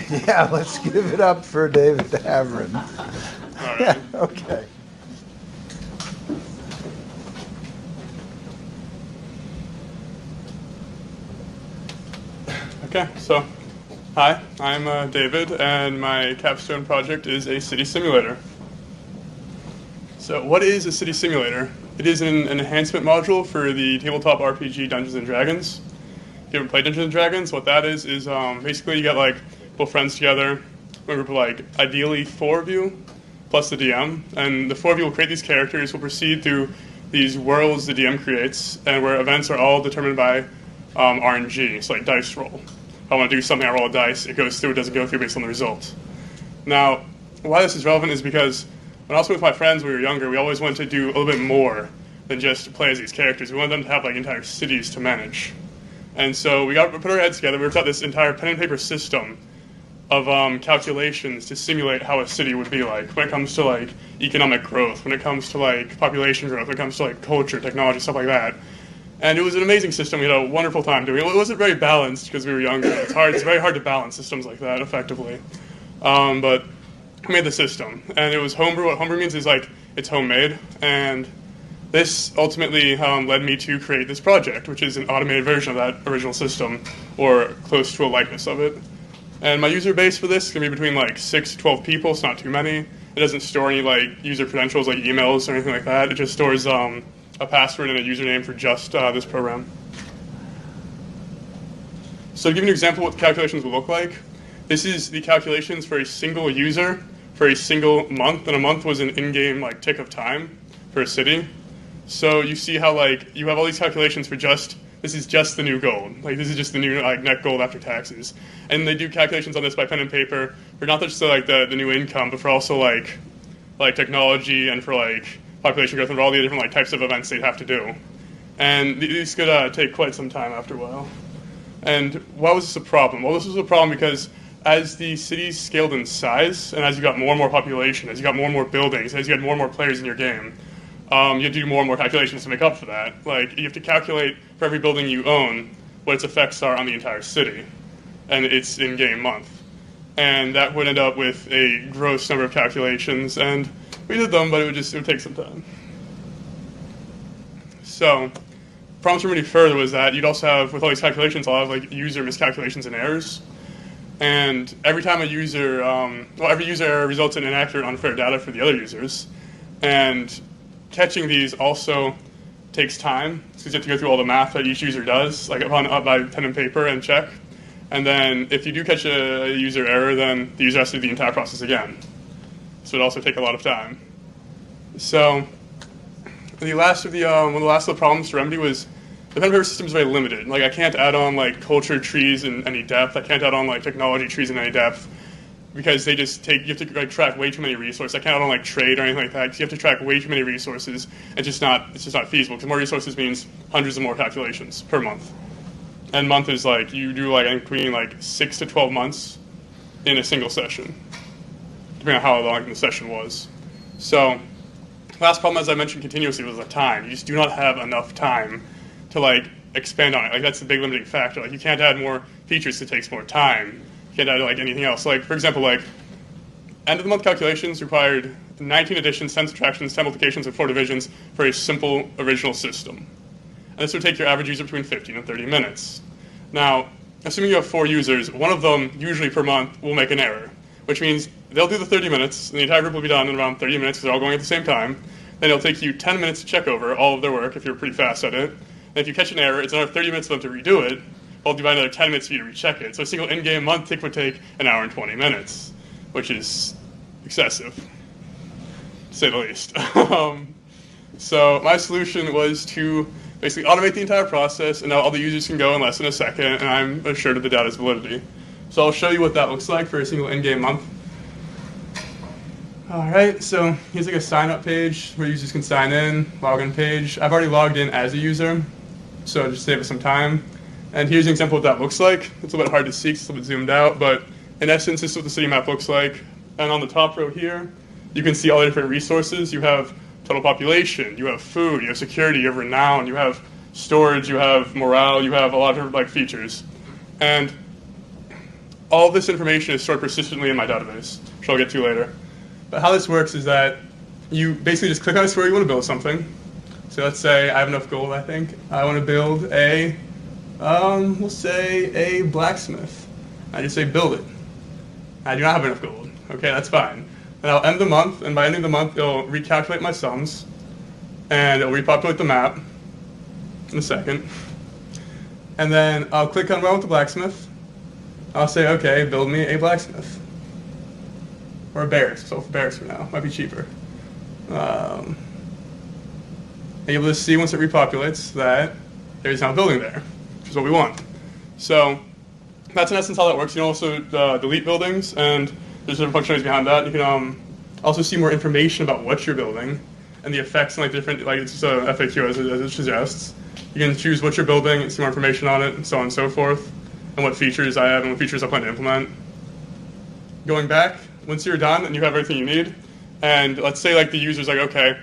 Yeah, let's give it up for David Havrin. All right. Yeah, okay. Okay, so hi, I'm David, and my Capstone project is a city simulator. So what is a city simulator? It is an enhancement module for the tabletop RPG Dungeons & Dragons. If you haven't played Dungeons & Dragons, what that is basically you get like couple friends together, a group of like ideally 4 of you, plus the DM, and the 4 of you will create these characters, will proceed through these worlds the DM creates, and where events are all determined by RNG, so like dice roll. If I want to do something, I roll a dice, it goes through, it doesn't go through based on the result. Now, why this is relevant is because when I was with my friends when we were younger, we always wanted to do a little bit more than just play as these characters. We wanted them to have like entire cities to manage. And so we put our heads together, we worked out this entire pen and paper system of calculations to simulate how a city would be like when it comes to like economic growth, when it comes to like population growth, when it comes to like culture, technology, stuff like that. And it was an amazing system. We had a wonderful time doing it. It wasn't very balanced because we were younger. It's very hard to balance systems like that effectively. But we made the system, and it was homebrew. What homebrew means is like it's homemade, and this ultimately led me to create this project, which is an automated version of that original system, or close to a likeness of it. And my user base for this is going to be between like 6 to 12 people. It's not too many. It doesn't store any like user credentials like emails or anything like that. It just stores a password and a username for just this program. So to give you an example of what the calculations will look like, this is the calculations for a single user for a single month, and a month was an in-game like tick of time for a city. So you see how like you have all these calculations for this is just the new gold. Like this is just the new like net gold after taxes. And they do calculations on this by pen and paper for not just like the new income, but for also like technology and for like population growth and for all the different like types of events they'd have to do. And these could take quite some time after a while. And why was this a problem? Well, this was a problem because as the cities scaled in size, and as you got more and more population, as you got more and more buildings, as you had more and more players in your game, you have to do more and more calculations to make up for that. Like, you have to calculate for every building you own what its effects are on the entire city, and its in-game month. And that would end up with a gross number of calculations, and we did them, but it would take some time. So, problem to remedy further was that you'd also have, with all these calculations, a lot of like user miscalculations and errors. And every time every user error results in inaccurate, unfair data for the other users. And catching these also takes time, because you have to go through all the math that each user does, like by pen and paper and check. And then if you do catch a user error, then the user has to do the entire process again. So it also takes a lot of time. So one of the last of the problems to remedy was the pen and paper system is very limited. Like I can't add on like culture trees in any depth. I can't add on like technology trees in any depth because they just you have to like track way too many resources. I can't add on like trade or anything like that because you have to track way too many resources. It's just not feasible because more resources means hundreds of more calculations per month. And month is like you do like between like 6 to 12 months in a single session, depending on how long the session was. So last problem, as I mentioned continuously, was the time. You just do not have enough time to like expand on it. Like that's the big limiting factor. Like you can't add more features, it takes more time. You can't add like anything else. Like for example, like end of the month calculations required 19 additions, 10 subtractions, 10 multiplications, and 4 divisions for a simple original system. And this would take your average user between 15 and 30 minutes. Now, assuming you have 4 users, one of them usually per month will make an error, which means they'll do the 30 minutes, and the entire group will be done in around 30 minutes because they're all going at the same time. Then it'll take you 10 minutes to check over all of their work if you're pretty fast at it. And if you catch an error, it's another 30 minutes for them to redo it. Well, divide another 10 minutes for you to recheck it. So a single in-game month tick would take an hour and 20 minutes, which is excessive, to say the least. So my solution was to basically automate the entire process, and now all the users can go in less than a second, and I'm assured of the data's validity. So I'll show you what that looks like for a single in-game month. All right, so here's like a sign-up page where users can sign in, login page. I've already logged in as a user, so just save us some time. And here's an example of what that looks like. It's a little bit hard to see, it's a little bit zoomed out, but in essence, this is what the city map looks like. And on the top row here, you can see all the different resources. You have total population, you have food, you have security, you have renown, you have storage, you have morale, you have a lot of like features. And all this information is stored persistently in my database, which I'll get to later. But how this works is that you basically just click on a where you want to build something. So let's say I have enough gold, I think. I want to build a, we'll say a blacksmith. I just say build it. I do not have enough gold. Okay, that's fine. And I'll end the month, and by ending the month, it'll recalculate my sums, and it'll repopulate the map in a second. And then I'll click on where I want the blacksmith. I'll say, okay, build me a blacksmith. Or a barracks, so for barracks for now, might be cheaper. And you'll be able to see once it repopulates that there's now a building there, which is what we want. So that's in essence how that works. You can also delete buildings, and there's different functionalities behind that. You can also see more information about what you're building and the effects and different, it's a FAQ as it suggests. You can choose what you're building and see more information on it, and so on and so forth, and what features I have and what features I plan to implement. Going back, once you're done and you have everything you need, and let's say the user's okay,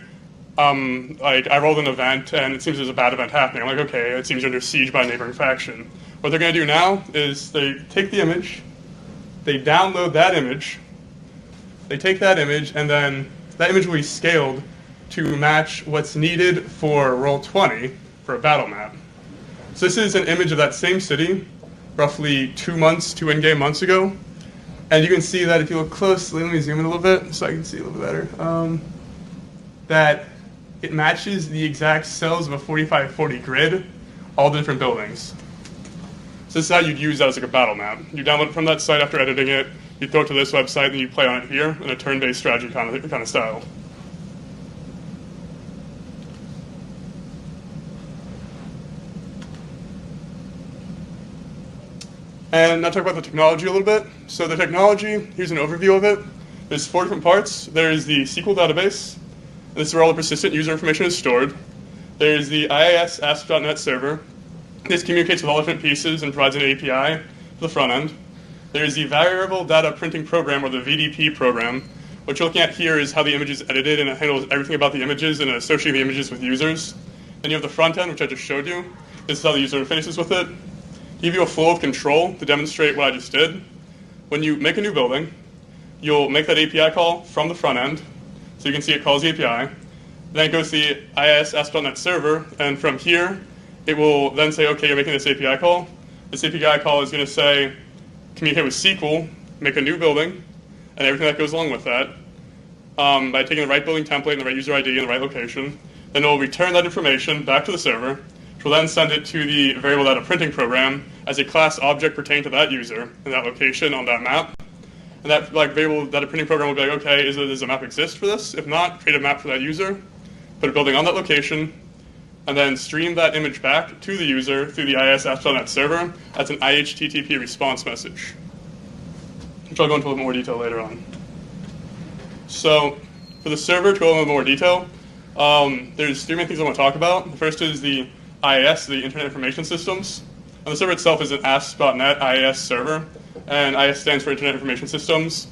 I rolled an event and it seems there's a bad event happening. I'm okay, it seems you're under siege by a neighboring faction. What they're going to do now is they take the image, they download that image, they take that image, and then that image will be scaled to match what's needed for Roll20 for a battle map. So this is an image of that same city, roughly 2 in-game months ago. And you can see that if you look closely, let me zoom in a little bit so I can see a little bit better, that it matches the exact cells of a 4540 grid, all the different buildings. So this is how you'd use that as a battle map. You download it from that site after editing it, you throw it to this website, and you play on it here in a turn-based strategy kind of style. And now talk about the technology a little bit. So the technology, here's an overview of it. There's 4 different parts. There's the SQL database. And this is where all the persistent user information is stored. There's the IIS ASP.NET server. This communicates with all different pieces and provides an API for the front end. There's the variable data printing program, or the VDP program. What you're looking at here is how the image is edited, and it handles everything about the images and associating the images with users. Then you have the front end, which I just showed you. This is how the user interfaces with it. Give you a flow of control to demonstrate what I just did. When you make a new building, you'll make that API call from the front end, so you can see it calls the API. Then it goes to the IIS ASP.NET server, and from here, it will then say, okay, you're making this API call. This API call is going to say, communicate with SQL, make a new building, and everything that goes along with that, by taking the right building template and the right user ID and the right location. Then it will return that information back to the server, which will then send it to the variable data printing program as a class object pertaining to that user and that location on that map. And that variable data printing program will be okay, does a map exist for this? If not, create a map for that user, put a building on that location, and then stream that image back to the user through the IIS ASP.NET server as an IHTTP response message, which I'll go into a little more detail later on. So for the server, to go into a little more detail, there's 3 main things I want to talk about. The first is the IIS, the Internet Information Systems. And the server itself is an ASP.NET IIS server, and IIS stands for Internet Information Systems.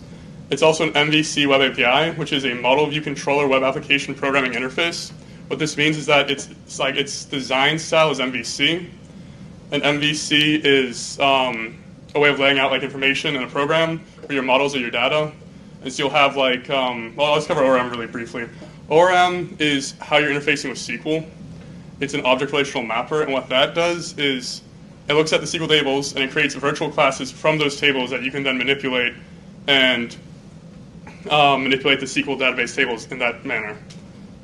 It's also an MVC Web API, which is a Model View Controller Web Application Programming Interface. What this means is that its design style is MVC, and MVC is a way of laying out information in a program for your models or your data. And so you'll have well, let's cover ORM really briefly. ORM is how you're interfacing with SQL. It's an object relational mapper, and what that does is it looks at the SQL tables and it creates virtual classes from those tables that you can then manipulate and manipulate the SQL database tables in that manner.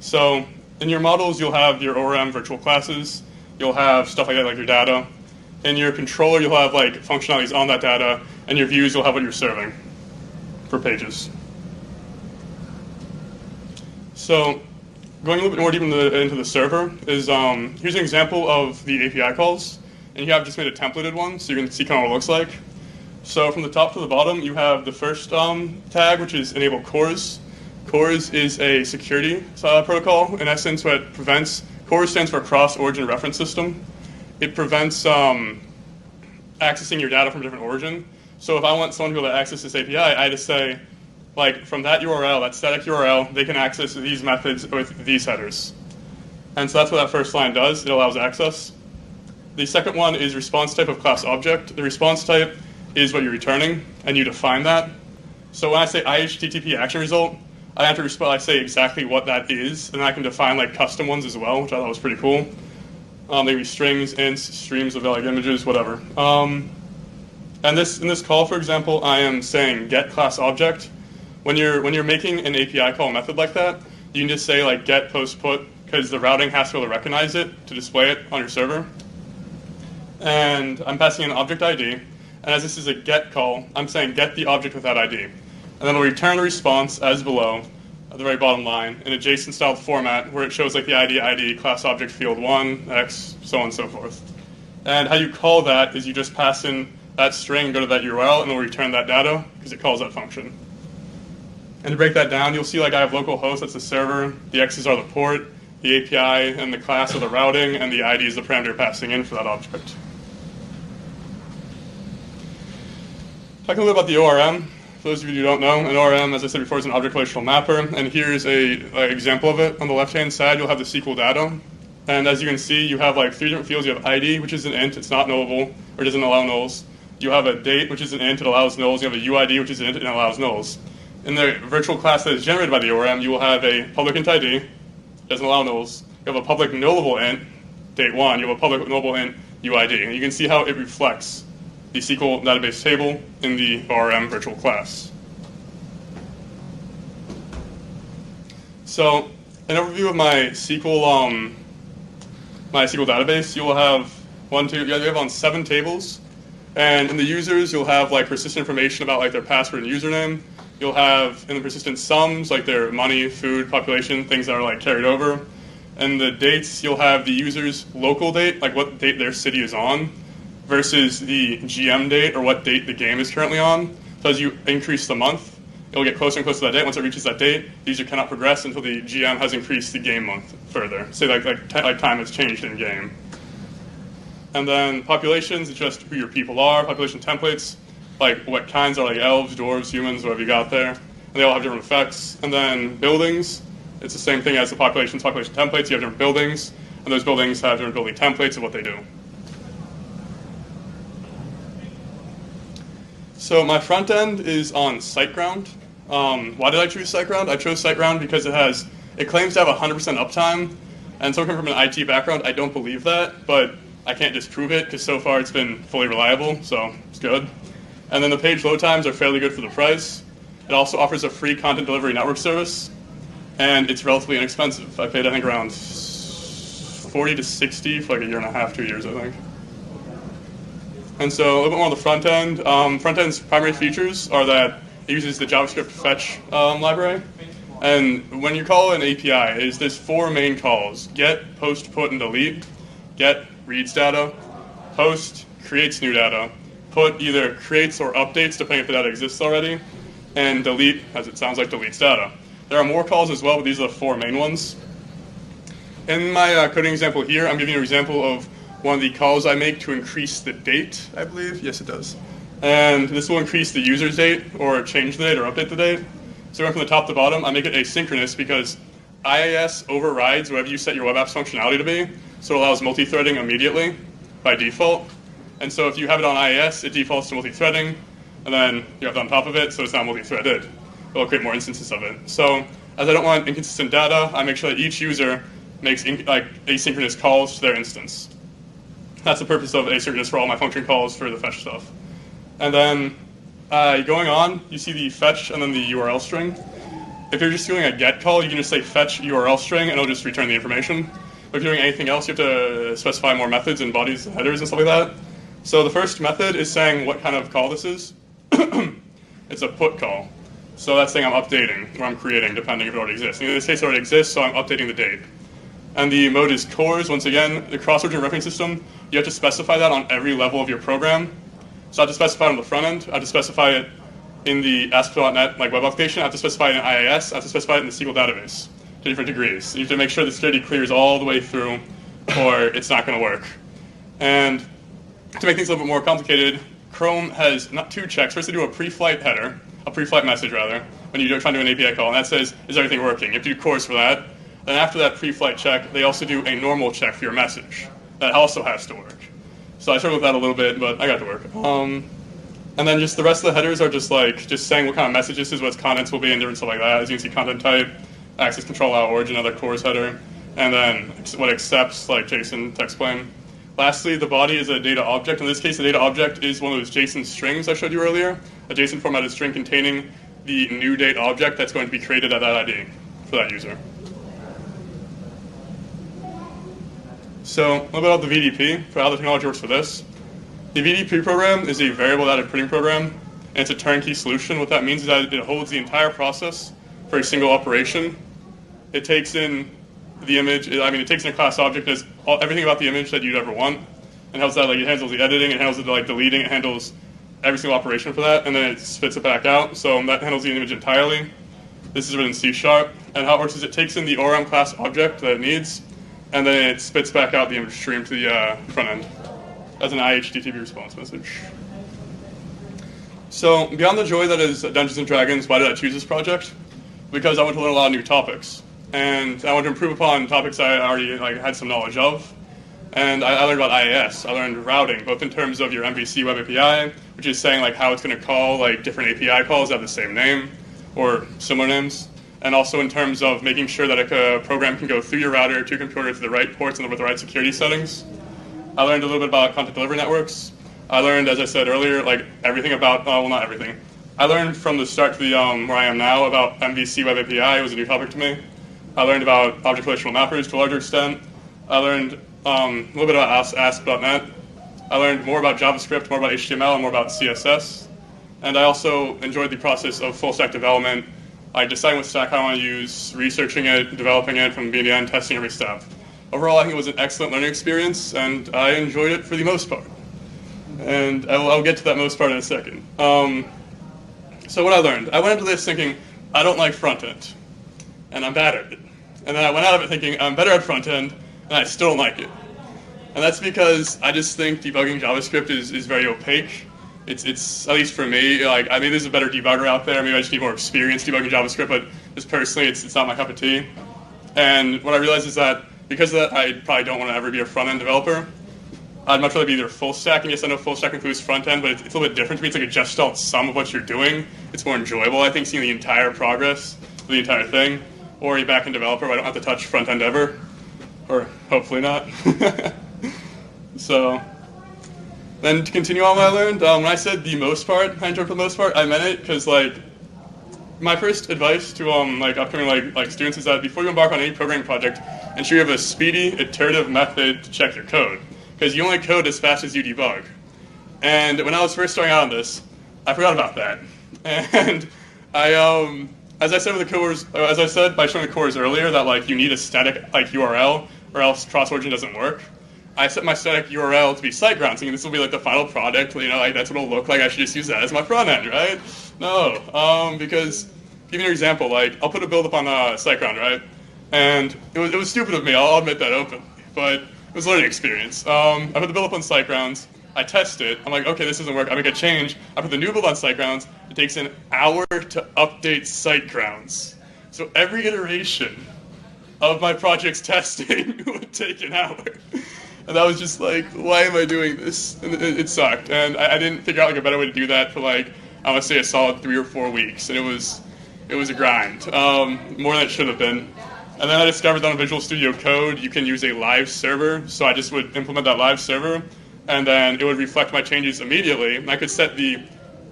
So in your models, you'll have your ORM virtual classes. You'll have stuff like that, like your data. In your controller, you'll have functionalities on that data, and your views, you'll have what you're serving for pages. So going a little bit more deep into the server is, here's an example of the API calls. And you have just made a templated one, so you can see kind of what it looks like. So from the top to the bottom, you have the first tag, which is enable CORS. CORS is a security protocol. In essence, what it prevents, CORS stands for Cross-Origin Reference System. It prevents accessing your data from a different origin. So if I want someone to be able to access this API, I just say, from that URL, that static URL, they can access these methods with these headers. And so that's what that first line does. It allows access. The second one is response type of class object. The response type is what you're returning, and you define that. So when I say IHTTP action result, I have to say exactly what that is, and I can define like custom ones as well, which I thought was pretty cool. They can be strings, ints, streams of like images, whatever. And in this call, for example, I am saying get class object. When you're making an API call method like that, you can just say like get post put, because the routing has to be able to recognize it to display it on your server. And I'm passing an object ID, and as this is a get call, I'm saying get the object with that ID. And then we'll return the response as below, at the very bottom line, in a JSON styled format where it shows like the ID, class object field 1, X, so on and so forth. And how you call that is you just pass in that string and go to that URL, and it'll return that data because it calls that function. And to break that down, you'll see like I have localhost, that's the server, the X's are the port, the API and the class are the routing, and the ID is the parameter passing in for that object. Talking a little about the ORM. For those of you who don't know, an ORM, as I said before, is an object relational mapper, and here's an example of it. On the left-hand side, you'll have the SQL data, and as you can see, you have like 3 different fields. You have ID, which is an int, it's not nullable, or doesn't allow nulls. You have a date, which is an int, it allows nulls. You have a UID, which is an int, and it allows nulls. In the virtual class that is generated by the ORM, you will have a public int ID, doesn't allow nulls. You have a public nullable int, date 1. You have a public nullable int, UID, and you can see how it reflects the SQL database table in the ORM virtual class. So, an overview of my SQL database, you will have you have on 7 tables, and in the users, you'll have like persistent information about like their password and username. You'll have in the persistent sums like their money, food, population, things that are like carried over. And the dates, you'll have the user's local date, like what date their city is on, versus the GM date, or what date the game is currently on. So as you increase the month, it'll get closer and closer to that date. Once it reaches that date, the user cannot progress until the GM has increased the game month further. Say like time has changed in game. And then populations, it's just who your people are. Population templates, like what kinds are like elves, dwarves, humans, whatever you got there. And they all have different effects. And then buildings, it's the same thing as the population templates. You have different buildings, and those buildings have different building templates of what they do. So my front end is on SiteGround. Why did I choose SiteGround? I chose SiteGround because it claims to have 100% uptime, and so coming from an IT background, I don't believe that, but I can't disprove it because so far it's been fully reliable, so it's good. And then the page load times are fairly good for the price. It also offers a free content delivery network service, and it's relatively inexpensive. I paid, I think, around 40 to 60 for like a year and a half, 2 years, I think. And so a little bit more on the front end. Front end's primary features are that it uses the JavaScript fetch library. And when you call an API, there's 4 main calls: get, post, put, and delete. Get reads data, post creates new data, put either creates or updates depending if the data exists already, and delete, as it sounds like, deletes data. There are more calls as well, but these are the 4 main ones. In my coding example here, I'm giving you an example of one of the calls I make to increase the date, I believe. Yes, it does. And this will increase the user's date, or change the date, or update the date. So going from the top to bottom, I make it asynchronous because IIS overrides whatever you set your web app's functionality to be, so it allows multi-threading immediately by default. And so if you have it on IIS, it defaults to multi-threading, and then you have it on top of it, so it's not multi-threaded. It'll create more instances of it. So as I don't want inconsistent data, I make sure that each user makes asynchronous calls to their instance. That's the purpose of asynchronous for all my function calls for the fetch stuff. And then going on, you see the fetch and then the URL string. If you're just doing a get call, you can just say fetch URL string, and it'll just return the information. But if you're doing anything else, you have to specify more methods and bodies and headers and stuff like that. So the first method is saying what kind of call this is. It's a put call. So that's saying I'm updating, or I'm creating, depending if it already exists. In this case, it already exists, so I'm updating the date. And the mode is cores. Once again, the cross-origin referencing system, you have to specify that on every level of your program. So I have to specify it on the front end. I have to specify it in the ASP.NET web application. I have to specify it in IIS. I have to specify it in the SQL database to different degrees. You have to make sure the security clears all the way through, or it's not going to work. And to make things a little bit more complicated, Chrome has not 2 checks. First, they do a pre-flight header, a pre-flight message rather, when you're trying to do an API call, and that says, is everything working? You have to do cores for that. Then after that pre-flight check, they also do a normal check for your message. That also has to work. So I struggled with that a little bit, but I got to work. And then just the rest of the headers are just saying what kind of message this is, what its contents will be, and different stuff like that. As you can see, content type, access control, out origin, other cores header, and then what accepts, like JSON, text plain. Lastly, the body is a data object. In this case, the data object is one of those JSON strings I showed you earlier, a JSON formatted string containing the new date object that's going to be created at that ID for that user. So a little bit about the VDP, for how the technology works for this. The VDP program is a variable data printing program, and it's a turnkey solution. What that means is that it holds the entire process for a single operation. It takes in the image, it takes in a class object, does everything about the image that you'd ever want, and handles that, it handles the editing, it handles the deleting, it handles every single operation for that, and then it spits it back out. So that handles the image entirely. This is written in C#, and how it works is it takes in the ORM class object that it needs, and then it spits back out the image stream to the front end as an IHTTP response message. So beyond the joy that is Dungeons & Dragons, why did I choose this project? Because I want to learn a lot of new topics. And I want to improve upon topics I already had some knowledge of. And I learned about IAS. I learned routing, both in terms of your MVC web API, which is saying how it's going to call different API calls that have the same name or similar names, and also in terms of making sure that a program can go through your router to your computer to the right ports and with the right security settings. I learned a little bit about content delivery networks. I learned, as I said earlier, everything about, well, not everything. I learned from the start to the where I am now about MVC web API. It was a new topic to me. I learned about object relational mappers to a larger extent. I learned a little bit about ASP.NET. I learned more about JavaScript, more about HTML, and more about CSS. And I also enjoyed the process of full stack development, deciding what stack I want to use, researching it, developing it from beginning to end, testing every step. Overall, I think it was an excellent learning experience, and I enjoyed it for the most part. And I'll get to that most part in a second. So what I learned, I went into this thinking, I don't like front end, and I'm bad at it. And then I went out of it thinking, I'm better at front end, and I still don't like it. And that's because I just think debugging JavaScript is very opaque. It's at least for me, there's a better debugger out there. Maybe I just need more experience debugging JavaScript, but just personally, it's not my cup of tea. And what I realized is that because of that, I probably don't want to ever be a front-end developer. I'd much rather be either full stack, and yes, I know full stack includes front end, but it's a little bit different to me. It's like a gestalt sum of what you're doing. It's more enjoyable, I think, seeing the entire progress of the entire thing. Or a back-end developer where I don't have to touch front end ever, or hopefully not. So, then to continue on what I learned, when I said the most part, I enjoyed for the most part, I meant it because my first advice to upcoming students is that before you embark on any programming project, ensure you have a speedy, iterative method to check your code. Because you only code as fast as you debug. And when I was first starting out on this, I forgot about that. And as I said with the cores, as I said by showing the cores earlier, that you need a static URL or else cross origin doesn't work. I set my static URL to be SiteGround, thinking this will be the final product. That's what it'll look like. I should just use that as my front end, right? No, because give you an example. I'll put a build up on SiteGround, right? And it was stupid of me. I'll admit that openly, but it was a learning experience. I put the build up on SiteGrounds. I test it. I'm like, okay, this doesn't work. I make a change. I put the new build on SiteGrounds. It takes an hour to update SiteGrounds. So every iteration of my project's testing would take an hour. And I was just like, why am I doing this? And it sucked. And I didn't figure out a better way to do that for I would say a solid 3 or 4 weeks. And it was a grind, more than it should have been. And then I discovered that on Visual Studio Code, you can use a live server. So I just would implement that live server, and then it would reflect my changes immediately. And I could set the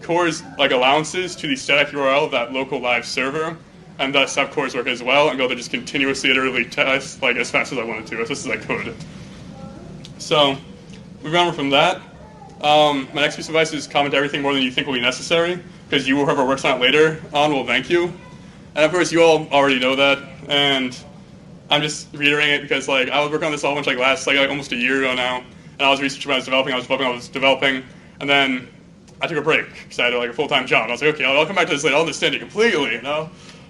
cores allowances to the static URL of that local live server, and thus have cores work as well, and be able to just continuously iteratively test as fast as I wanted to, as fast as I could. So, moving on from that, my next piece of advice is comment everything more than you think will be necessary, because you or whoever works on it later on will thank you. And of course, you all already know that, and I'm just reiterating it because I was working on this all bunch last almost a year ago now, and I was researching when I was developing, and then I took a break because I had a full-time job. I was like, okay, I'll come back to this later. I'll understand it completely, I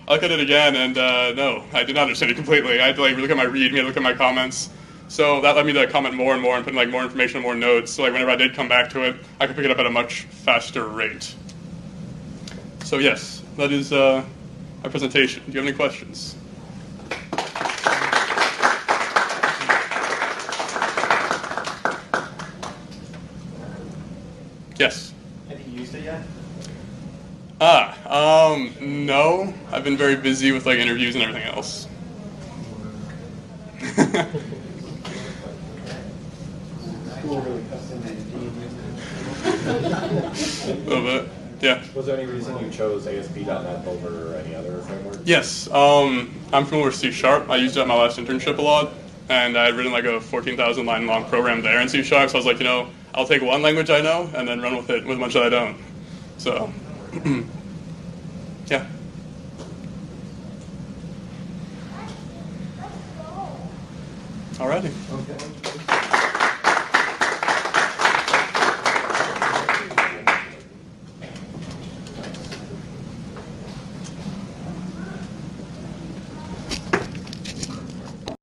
looked at it again, and no, I did not understand it completely. I had to look at my README, look at my comments. So that led me to comment more and more and put more information and more notes. So whenever I did come back to it, I could pick it up at a much faster rate. So yes, that is my presentation. Do you have any questions? Yes. Have you you used it yet? No. I've been very busy with like interviews and everything else. A little bit, yeah. Was there any reason you chose ASP.NET over any other framework? Yes, I'm familiar with C#. I used it at my last internship a lot, and I had written like a 14,000 line long program there in C#. So I was like, I'll take one language I know and then run with it with much that I don't. So, yeah. Alrighty. Okay.